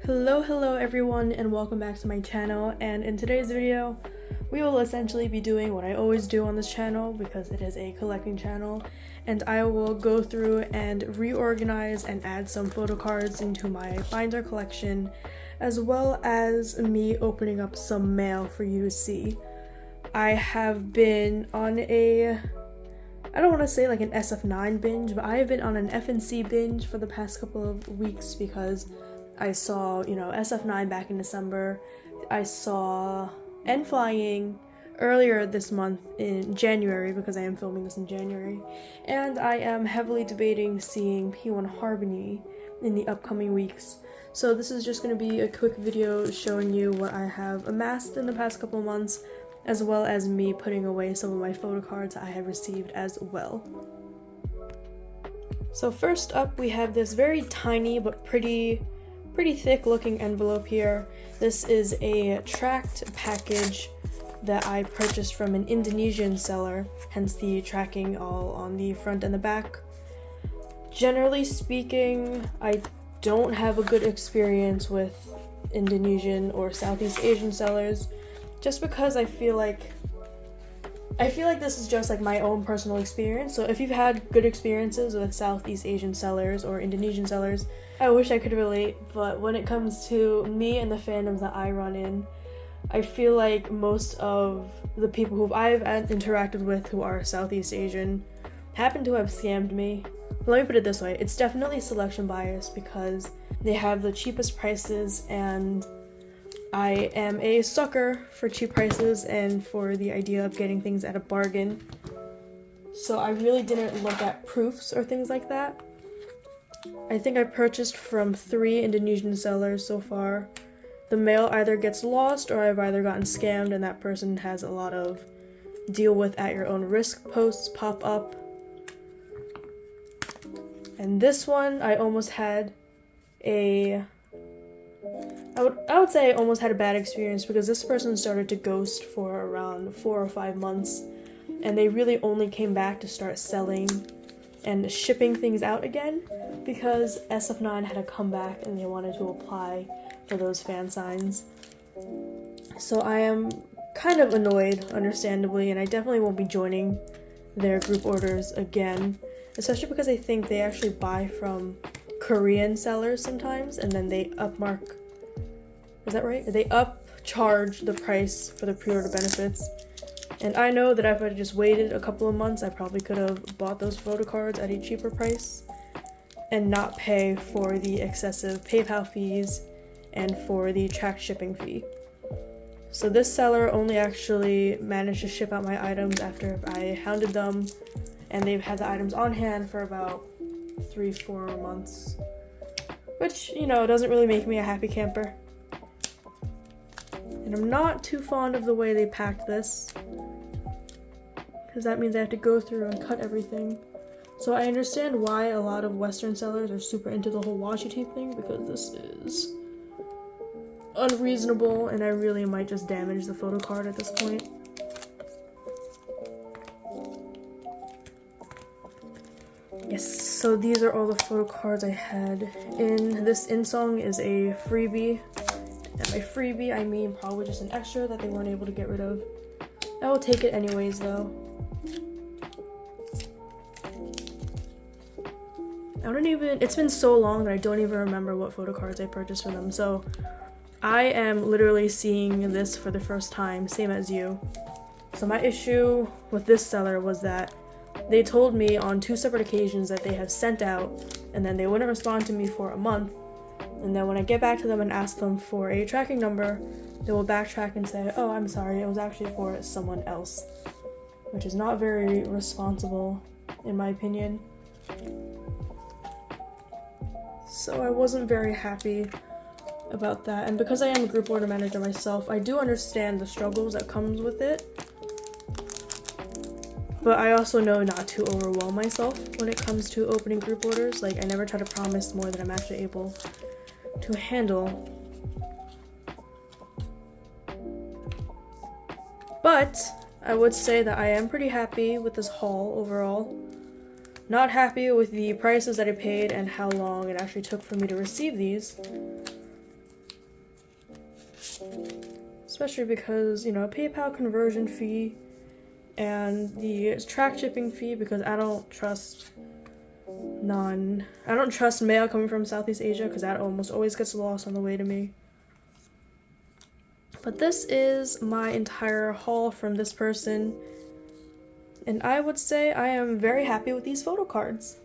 Hello everyone, and welcome back to my channel. And in today's video we will essentially be doing what I always do on this channel because it is a collecting channel, and I will go through and reorganize and add some photo cards into my binder collection, as well as me opening up some mail for you to see. I have been on I don't want to say like an sf9 binge, but I have been on an FNC binge for the past couple of weeks because I saw, sf9 back in December. I saw n.flying earlier this month in January because I am filming this in January. And I am heavily debating seeing P1 Harmony in the upcoming weeks. So this is just going to be a quick video showing you what I have amassed in the past couple of months, as well as me putting away some of my photo cards I have received as well. So first up, we have this very tiny but pretty thick looking envelope here. This is a tracked package that I purchased from an Indonesian seller, hence the tracking all on the front and the back. Generally speaking, I don't have a good experience with Indonesian or Southeast Asian sellers, just because I feel like this is just like my own personal experience. So if you've had good experiences with Southeast Asian sellers or Indonesian sellers, I wish I could relate, but when it comes to me and the fandoms that I run in, I feel like most of the people who I've interacted with who are Southeast Asian happen to have scammed me. Let me put it this way, it's definitely selection bias because they have the cheapest prices, and I am a sucker for cheap prices and for the idea of getting things at a bargain. So I really didn't look at proofs or things like that. I think I purchased from 3 Indonesian sellers so far. The mail either gets lost or I've either gotten scammed, and that person has a lot of deal with at your own risk posts pop up. And this one I almost had I would say I almost had a bad experience because this person started to ghost for around 4 or 5 months, and they really only came back to start selling and shipping things out again because sf9 had a comeback and they wanted to apply for those fan signs. So I am kind of annoyed, understandably, and I definitely won't be joining their group orders again, especially because I think they actually buy from Korean sellers sometimes, and then they upmark. Is that right? They upcharge the price for the pre-order benefits. And I know that if I just waited a couple of months, I probably could have bought those photo cards at a cheaper price and not pay for the excessive PayPal fees and for the track shipping fee. So this seller only actually managed to ship out my items after I hounded them, and they've had the items on hand for about 3-4 months, which, doesn't really make me a happy camper. And I'm not too fond of the way they packed this, because that means I have to go through and cut everything. So I understand why a lot of Western sellers are super into the whole washi tape thing, because this is unreasonable and I really might just damage the photo card at this point. Yes, so these are all the photo cards I had in. This in-song is a freebie. And by freebie, I mean probably just an extra that they weren't able to get rid of. I will take it anyways, though. It's been so long that I don't even remember what photo cards I purchased for them, so I am literally seeing this for the first time, same as you. So my issue with this seller was that they told me on 2 separate occasions that they have sent out, and then they wouldn't respond to me for a month. And then when I get back to them and ask them for a tracking number, they will backtrack and say, oh, I'm sorry, it was actually for someone else. Which is not very responsible, in my opinion. So I wasn't very happy about that. And because I am a group order manager myself, I do understand the struggles that comes with it. But I also know not to overwhelm myself when it comes to opening group orders. Like, I never try to promise more than I'm actually able to handle. But I would say that I am pretty happy with this haul overall. Not happy with the prices that I paid and how long it actually took for me to receive these. especially because, you know, a PayPal conversion fee and the track shipping fee, because I don't trust mail coming from Southeast Asia because that almost always gets lost on the way to me. But this is my entire haul from this person, and I would say I am very happy with these photo cards.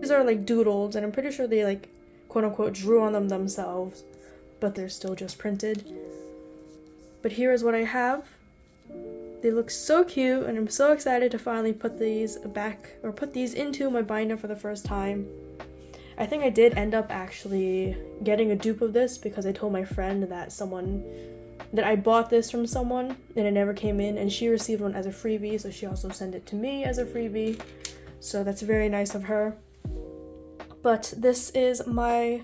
These are like doodled, and I'm pretty sure they like quote unquote drew on them themselves, but they're still just printed. But here is what I have. They look so cute, and I'm so excited to finally put these into my binder for the first time. I think I did end up actually getting a dupe of this because I told my friend that I bought this from someone and it never came in, and she received one as a freebie, so she also sent it to me as a freebie. So that's very nice of her. But this is my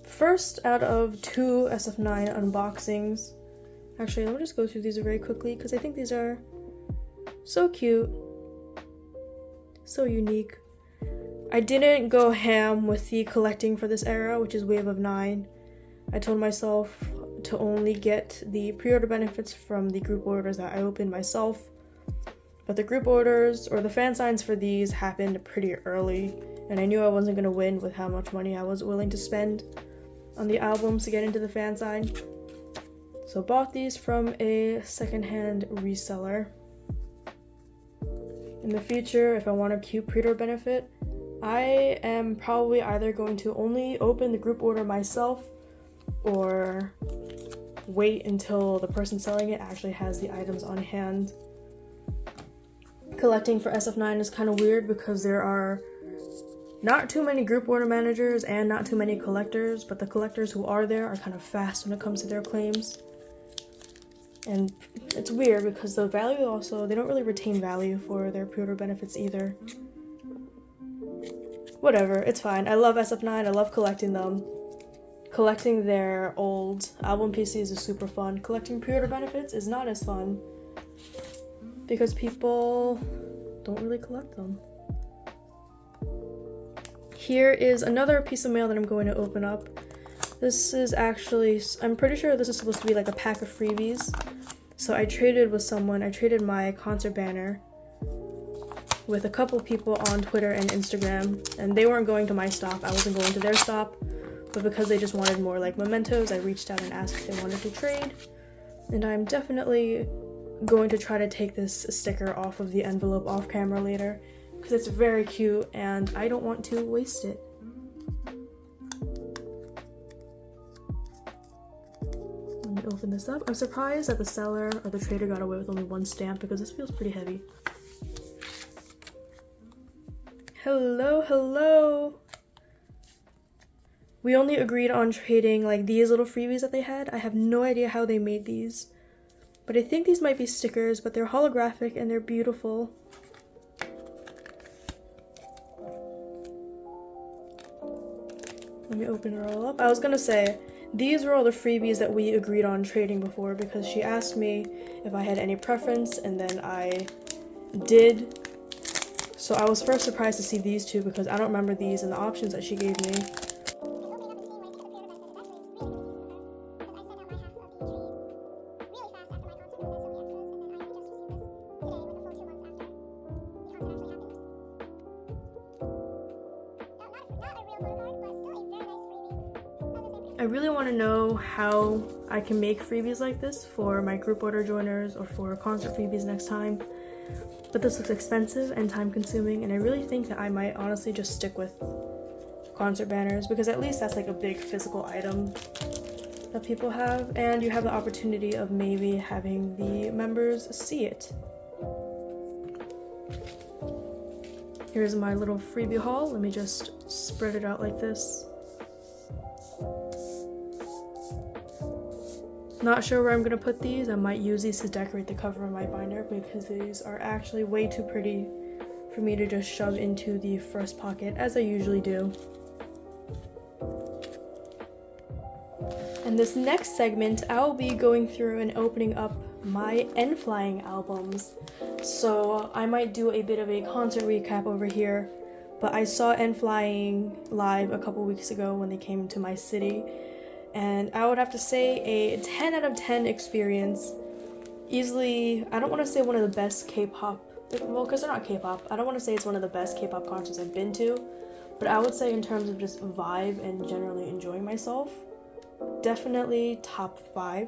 first out of 2 sf9 unboxings. Actually, let me just go through these very quickly because I think these are so cute, so unique. I didn't go ham with the collecting for this era, which is Wave of 9. I told myself to only get the pre-order benefits from the group orders that I opened myself. But the group orders, or the fan signs for these, happened pretty early, and I knew I wasn't going to win with how much money I was willing to spend on the albums to get into the fan sign. So bought these from a secondhand reseller. In the future, if I want a cute pre-order benefit, I am probably either going to only open the group order myself or wait until the person selling it actually has the items on hand. Collecting for sf9 is kind of weird because there are not too many group order managers and not too many collectors, but the collectors who are there are kind of fast when it comes to their claims. And it's weird because the value also, they don't really retain value for their pre-order benefits either. Whatever, it's fine. I love sf9, I love collecting them. Collecting their old album PCs is super fun. Collecting pre-order benefits is not as fun because people don't really collect them. Here is another piece of mail that I'm going to open up. This is actually, I'm pretty sure this is supposed to be like a pack of freebies. So I traded with someone, I traded my concert banner with a couple people on Twitter and Instagram, and they weren't going to my stop, I wasn't going to their stop, but because they just wanted more like mementos, I reached out and asked if they wanted to trade, and I'm definitely going to try to take this sticker off of the envelope off camera later, because it's very cute and I don't want to waste it. Let me open this up. I'm surprised that the seller or the trader got away with only one stamp because this feels pretty heavy. Hello, hello! We only agreed on trading like these little freebies that they had. I have no idea how they made these, but I think these might be stickers, but they're holographic and they're beautiful. Let me open it all up. I was gonna say, these were all the freebies that we agreed on trading before because she asked me if I had any preference, and then I did. So I was first surprised to see these two because I don't remember these and the options that she gave me. I really want to know how I can make freebies like this for my group order joiners or for concert freebies next time. But this looks expensive and time consuming, and I really think that I might honestly just stick with concert banners because at least that's like a big physical item that people have, and you have the opportunity of maybe having the members see it. Here's my little freebie haul. Let me just spread it out like this. Not sure where I'm going to put these. I might use these to decorate the cover of my binder because these are actually way too pretty for me to just shove into the first pocket as I usually do. In this next segment, I'll be going through and opening up my n.flying albums. So I might do a bit of a concert recap over here, but I saw n.flying live a couple weeks ago when they came to my city. and I would have to say a 10 out of 10 experience. Easily, I don't want to say one of the best K-pop, well, because they're not K-pop, I don't want to say it's one of the best K-pop concerts I've been to, but I would say in terms of just vibe and generally enjoying myself, definitely top 5.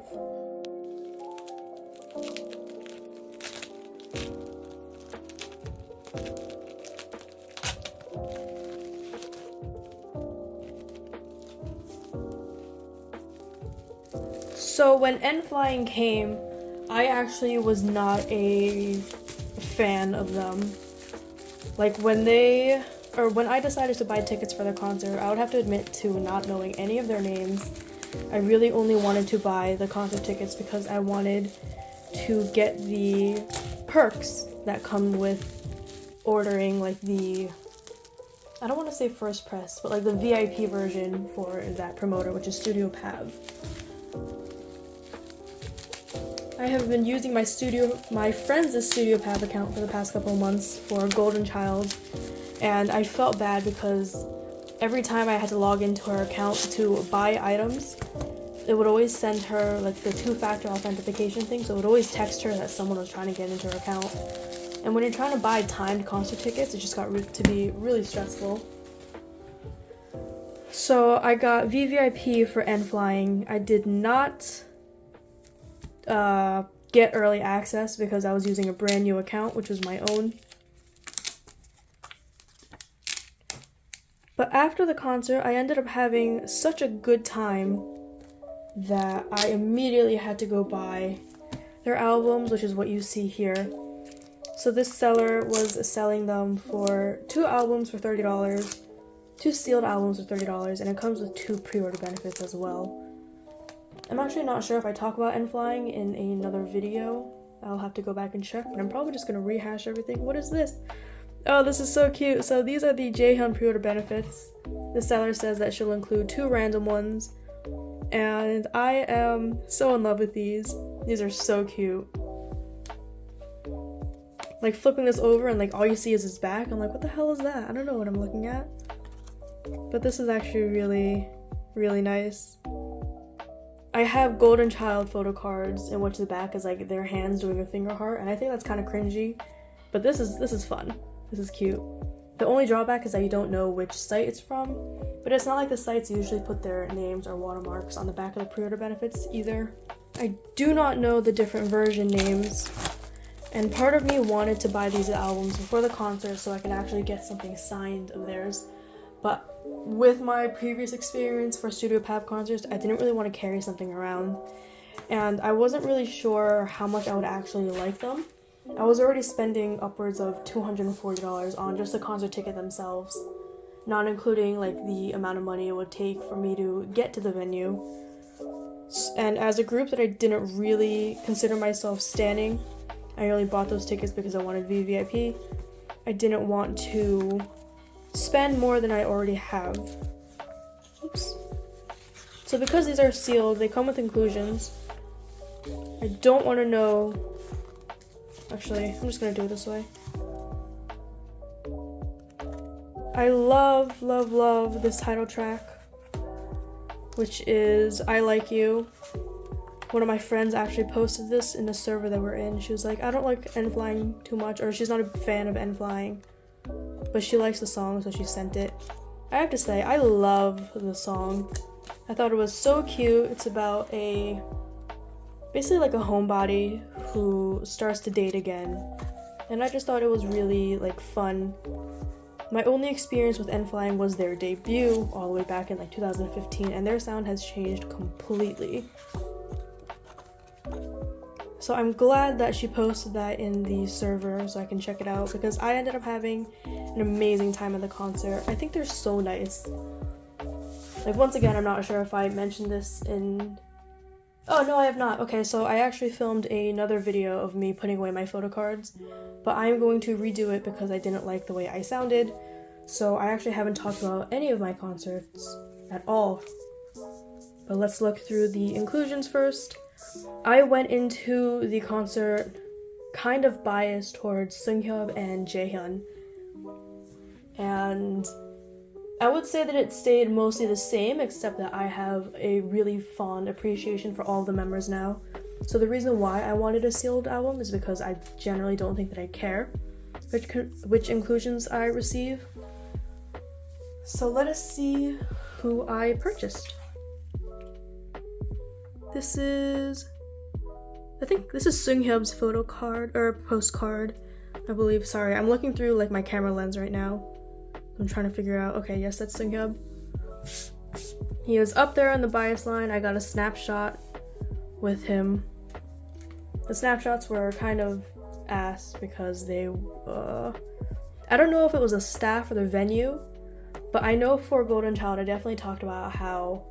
So when n.flying came, I actually was not a fan of them. Like when I decided to buy tickets for their concert, I would have to admit to not knowing any of their names. I really only wanted to buy the concert tickets because I wanted to get the perks that come with ordering like the, I don't want to say first press, but like the VIP version for that promoter, which is Studio Pav. I have been using my friend's Studio Pav account for the past couple of months for Golden Child, and I felt bad because every time I had to log into her account to buy items, it would always send her like the 2-factor authentication thing, so it would always text her that someone was trying to get into her account. And when you're trying to buy timed concert tickets, it just got to be really stressful. So I got VVIP for n.flying. I did not get early access because I was using a brand new account, which was my own. But after the concert, I ended up having such a good time that I immediately had to go buy their albums, which is what you see here. So this seller was selling them for 2 albums for $30, 2 sealed albums for $30, and it comes with 2 pre-order benefits as well. I'm actually not sure if I talk about n.flying in another video. I'll have to go back and check, but I'm probably just going to rehash everything. What is this? Oh, this is so cute. So these are the Jaehyun pre-order benefits. The seller says that she'll include 2 random ones, and I am so in love with these. These are so cute. Like flipping this over and like all you see is his back. I'm like, what the hell is that? I don't know what I'm looking at. But this is actually really, really nice. I have Golden Child photo cards in which the back is like their hands doing a finger heart, and I think that's kind of cringy, but this is fun. This is cute. The only drawback is that you don't know which site it's from, but it's not like the sites usually put their names or watermarks on the back of the pre-order benefits either. I do not know the different version names, and part of me wanted to buy these albums before the concert so I could actually get something signed of theirs, but with my previous experience for Studio Pav concerts, I didn't really want to carry something around, and I wasn't really sure how much I would actually like them. I was already spending upwards of $240 on just the concert ticket themselves, not including like the amount of money it would take for me to get to the venue. And as a group that I didn't really consider myself standing, I only bought those tickets because I wanted VVIP. I didn't want to spend more than I already have. Oops. So because these are sealed, they come with inclusions. I don't want to know. Actually, I'm just gonna do it this way. I love, love, love this title track, which is I Like You. One of my friends actually posted this in the server that we're in. She was like, I don't like n.flying too much, or she's not a fan of n.flying, but she likes the song, so she sent it. I have to say, I love the song. I thought it was so cute. It's about basically like a homebody who starts to date again, and I just thought it was really like fun. My only experience with n.flying was their debut all the way back in like 2015, and their sound has changed completely. So I'm glad that she posted that in the server so I can check it out, because I ended up having an amazing time at the concert. I think they're so nice. Like, once again, I'm not sure if I mentioned this in... Oh, no, I have not. Okay, so I actually filmed another video of me putting away my photo cards, but I'm going to redo it because I didn't like the way I sounded. So I actually haven't talked about any of my concerts at all. But let's look through the inclusions first. I went into the concert kind of biased towards Seunghyun and Jaehyun, and I would say that it stayed mostly the same, except that I have a really fond appreciation for all the members now. So the reason why I wanted a sealed album is because I generally don't think that I care which inclusions I receive. So let us see who I purchased. I think this is Sunghyub's photo card, or postcard, I believe. Sorry, I'm looking through like my camera lens right now. I'm trying to figure out, okay, yes, that's Sunghyub. He was up there on the bias line. I got a snapshot with him. The snapshots were kind of ass because they, I don't know if it was a staff or the venue, but I know for Golden Child I definitely talked about how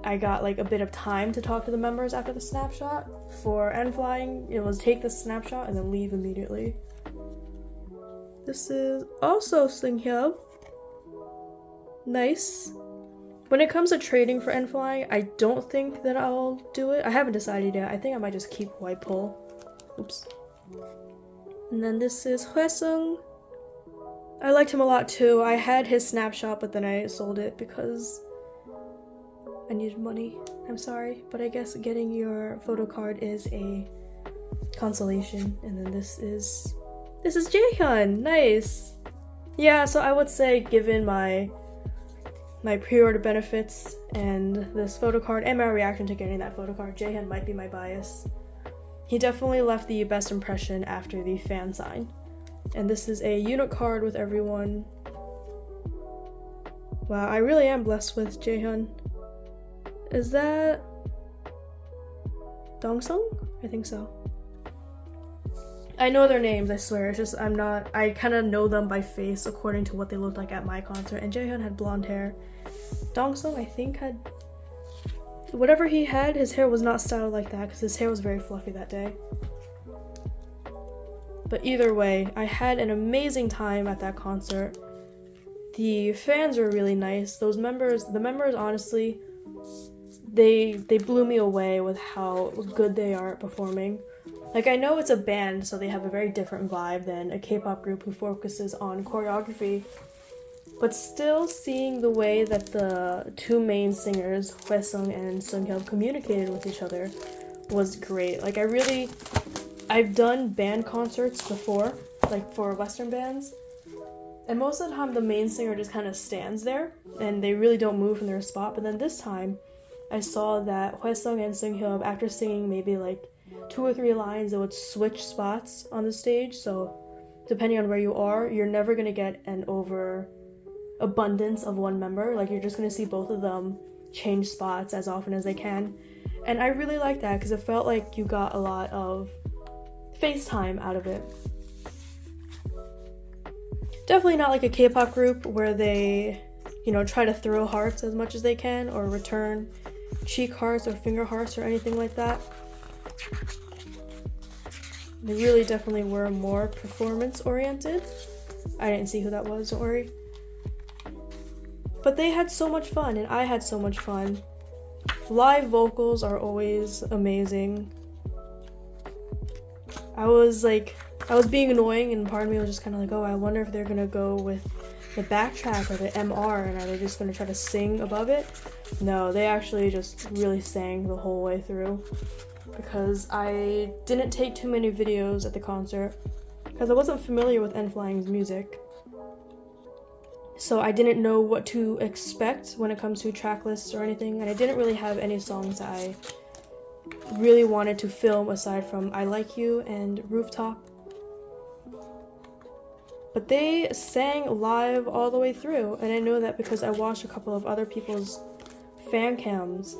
I got like a bit of time to talk to the members after the snapshot. For n.flying, it was take the snapshot and then leave immediately. This is also Sunghyub. Nice. When it comes to trading for n.flying, I don't think that I'll do it. I haven't decided yet. I think I might just keep who I pull. Oops. And then this is Hwaesung. I liked him a lot too. I had his snapshot, but then I sold it because I needed money. I'm sorry, but I guess getting your photo card is a consolation. And then this is Jaehyun. Nice. Yeah, so I would say given my pre-order benefits and this photo card and my reaction to getting that photo card, Jaehyun might be my bias. He definitely left the best impression after the fan sign. And this is a unit card with everyone. Wow, I really am blessed with Jaehyun. Is that Dongsung? I think so. I know their names, I swear. It's just I kind of know them by face according to what they looked like at my concert. And Jaehyun had blonde hair. Dongsung, I think, had whatever he had, his hair was not styled like that because his hair was very fluffy that day. But either way, I had an amazing time at that concert. The fans were really nice. The members honestly, they blew me away with how good they are at performing. Like, I know it's a band, so they have a very different vibe than a K-pop group who focuses on choreography. But still, seeing the way that the two main singers, Hwaesung and Sunghyub, communicated with each other was great. Like, I've done band concerts before, like for Western bands, and most of the time the main singer just kind of stands there, and they really don't move from their spot. But then this time, I saw that Hwaesung and Sunghyub, after singing maybe like 2 or 3 lines, they would switch spots on the stage. So depending on where you are, you're never gonna get an overabundance of one member. Like, you're just gonna see both of them change spots as often as they can. And I really like that because it felt like you got a lot of FaceTime out of it. Definitely not like a K-pop group where they, try to throw hearts as much as they can or return cheek hearts or finger hearts or anything like that. They really definitely were more performance oriented. I didn't see who that was, don't worry. But they had so much fun and I had so much fun. Live vocals are always amazing. I was being annoying, and part of me was just kind of like, oh, I wonder if they're gonna go with the backtrack or the MR, and are they just gonna try to sing above it? No, they actually just really sang the whole way through, because I didn't take too many videos at the concert, because I wasn't familiar with n.flying's music. So I didn't know what to expect when it comes to track lists or anything, and I didn't really have any songs that I really wanted to film aside from I Like You and Rooftop. But they sang live all the way through, and I know that because I watched a couple of other people's fan cams,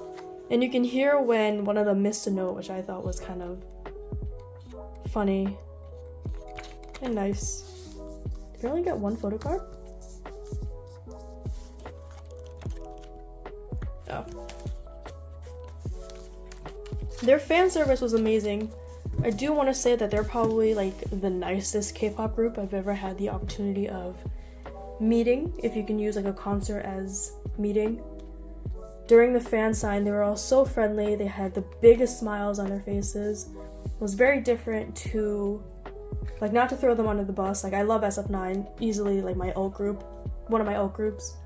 and you can hear when one of them missed a note, which I thought was kind of funny and nice. Did I only get one photo card? Oh. Their fan service was amazing. I do want to say that they're probably like the nicest K-pop group I've ever had the opportunity of meeting, if you can use like a concert as meeting. During the fan sign, they were all so friendly. They had the biggest smiles on their faces. It was very different to, like, not to throw them under the bus. Like, I love sf9, easily like my alt group. one of my alt groups.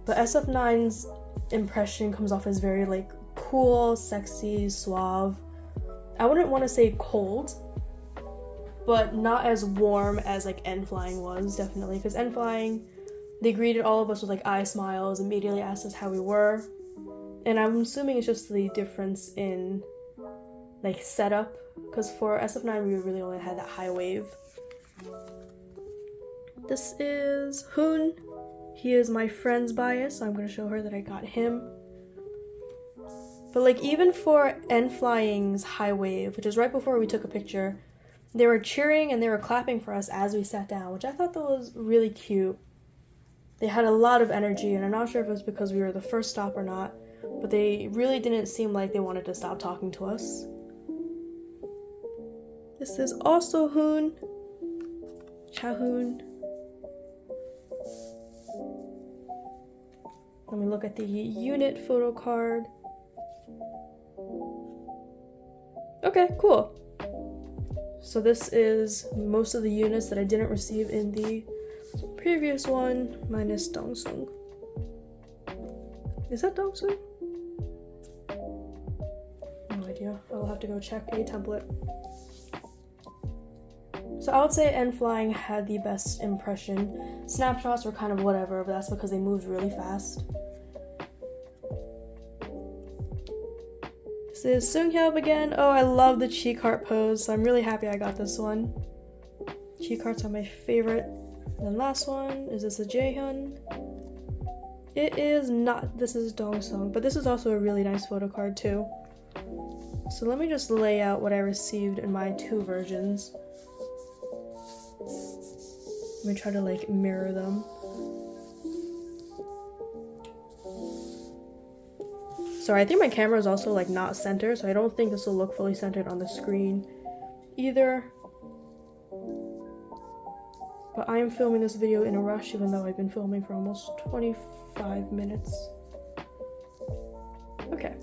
But sf9's impression comes off as very like cool, sexy, suave. I wouldn't want to say cold, but not as warm as like n.flying was, definitely, because n.flying, they greeted all of us with like eye smiles, immediately asked us how we were, and I'm assuming it's just the difference in like setup, because for sf9 we really only had that high wave. This is Hoon. He is my friend's bias, so I'm going to show her that I got him. But like even for n.flying's high wave, which is right before we took a picture, they were cheering and they were clapping for us as we sat down, which I thought that was really cute. They had a lot of energy, and I'm not sure if it was because we were the first stop or not, but they really didn't seem like they wanted to stop talking to us. This is also Hoon. Chahoon. Let me look at the unit photo card. Okay, cool. So this is most of the units that I didn't receive in the previous one, minus Dongsung. Is that Dongsung? No idea. I'll have to go check a template. So I would say n.flying had the best impression. Snapshots were kind of whatever, but that's because they moved really fast. This is Sunghyub again. Oh, I love the cheek heart pose, so I'm really happy I got this one. Cheek hearts are my favorite. And then last one, is this a Jaehyun? It is not. This is Dongsung, but this is also a really nice photo card too. So let me just lay out what I received in my two versions. Let me try to like mirror them. Sorry, I think my camera is also like not centered, so I don't think this will look fully centered on the screen either. But I am filming this video in a rush, even though I've been filming for almost 25 minutes. Okay.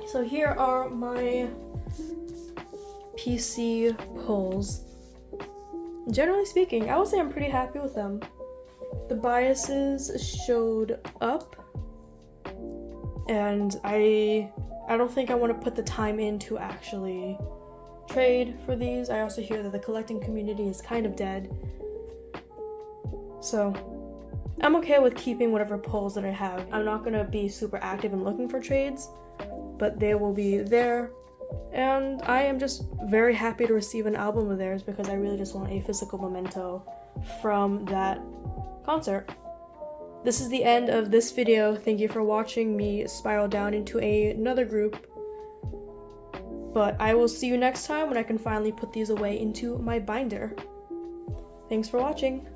So here are my PC polls. Generally speaking, I would say I'm pretty happy with them. The biases showed up, and I don't think I want to put the time in to actually trade for these. I also hear that the collecting community is kind of dead. So I'm okay with keeping whatever polls that I have. I'm not going to be super active in looking for trades, but they will be there. And I am just very happy to receive an album of theirs because I really just want a physical memento from that concert. This is the end of this video. Thank you for watching me spiral down into another group. But I will see you next time when I can finally put these away into my binder. Thanks for watching.